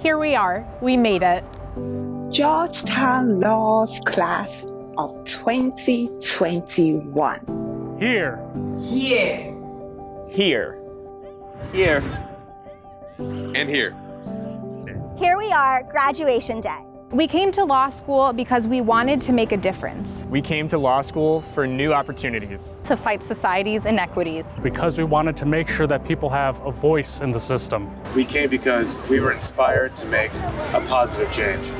Here we are. We made it. Georgetown Law Class of 2021. Here. Here. Here. Here. And here. Here we are, graduation day. We came to law school because we wanted to make a difference. We came to law school for new opportunities. To fight society's inequities. Because we wanted to make sure that people have a voice in the system. We came because we were inspired to make a positive change.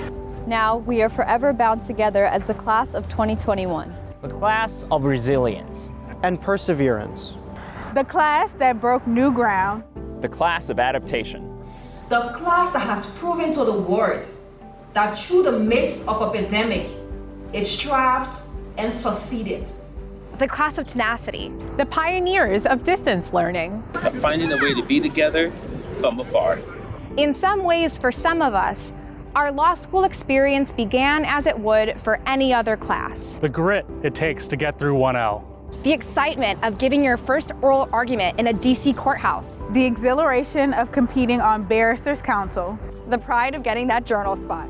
Now we are forever bound together as the class of 2021. The class of resilience. And perseverance. The class that broke new ground. The class of adaptation. The class that has proven to the world that through the midst of a pandemic, it thrived and succeeded. The class of tenacity. The pioneers of distance learning. Of finding a way to be together from afar. In some ways, for some of us, our law school experience began as it would for any other class. The grit it takes to get through 1L. The excitement of giving your first oral argument in a DC courthouse. The exhilaration of competing on Barrister's Council. The pride of getting that journal spot.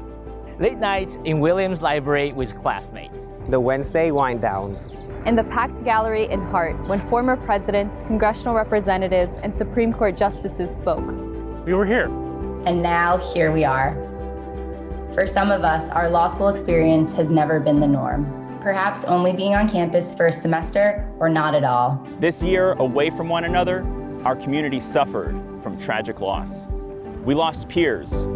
Late nights in Williams Library with classmates. The Wednesday wind downs. And the packed gallery in Hart when former presidents, congressional representatives, and Supreme Court justices spoke. We were here. And now here we are. For some of us, our law school experience has never been the norm. Perhaps only being on campus for a semester or not at all. This year, away from one another, our community suffered from tragic loss. We lost peers.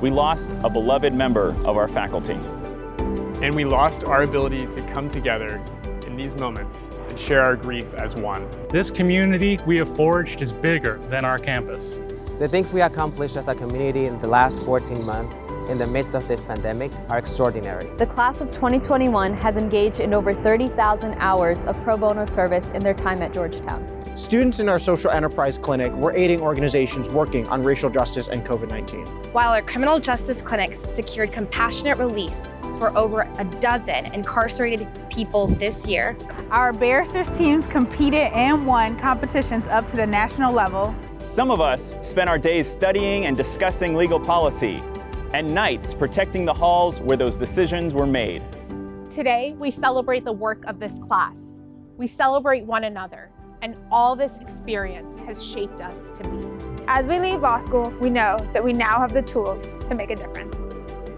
We lost a beloved member of our faculty. And we lost our ability to come together in these moments and share our grief as one. This community we have forged is bigger than our campus. The things we accomplished as a community in the last 14 months in the midst of this pandemic are extraordinary. The class of 2021 has engaged in over 30,000 hours of pro bono service in their time at Georgetown. Students in our social enterprise clinic were aiding organizations working on racial justice and COVID-19. While our criminal justice clinics secured compassionate release for over a dozen incarcerated people this year. Our barristers teams competed and won competitions up to the national level. Some of us spent our days studying and discussing legal policy, and nights protecting the halls where those decisions were made. Today, we celebrate the work of this class. We celebrate one another, and all this experience has shaped us to be. As we leave law school, we know that we now have the tools to make a difference.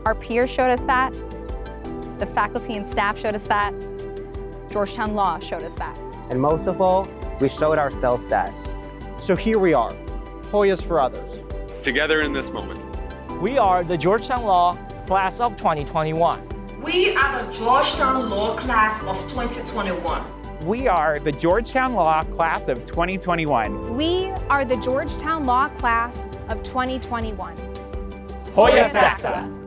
Our peers showed us that. The faculty and staff showed us that. Georgetown Law showed us that. And most of all, we showed ourselves that. So here we are, Hoyas for others. Together in this moment. We are the Georgetown Law Class of 2021. We are the Georgetown Law Class of 2021. We are the Georgetown Law Class of 2021. We are the Georgetown Law Class of 2021. Hoya Lawyas.